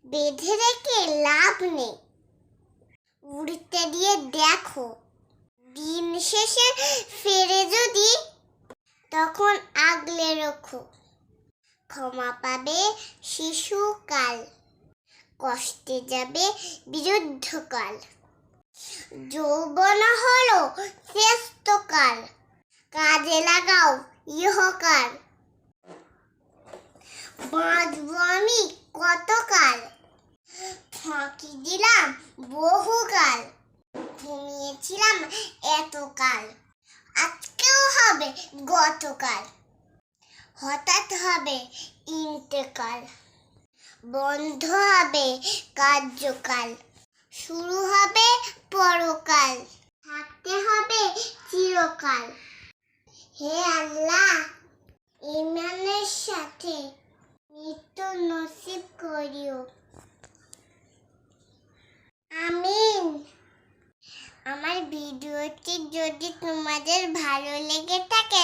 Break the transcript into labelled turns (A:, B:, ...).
A: বেঁধে রেখে লাভ নেই, উড়তে দিয়ে দেখো। দিন শেষে ফেরে যদি, তখন আগলে রেখো। ক্ষমা পাবে শিশুকাল, কষ্টে যাবে বিরুদ্ধকাল। যৌবন হলো শ্রেষ্ঠকাল, কাজে লাগাও ইহকাল। বাঁচবো আমি কতকাল, ফাঁকি দিলাম বহুকাল। ঘুমিয়েছিলাম এতকাল, আজকেও হবে গতকাল। হঠাৎ হবে ইন্তেকাল, বন্ধ হবে কার্যকাল। শুরু হবে পরকাল, থাকতে হবে চিরকাল। হে আল্লাহ, ঈমানের সাথে মৃত্যু নসিব করিও। আমিন। আমার ভিডিওটি যদি তোমাদের ভালো লেগে থাকে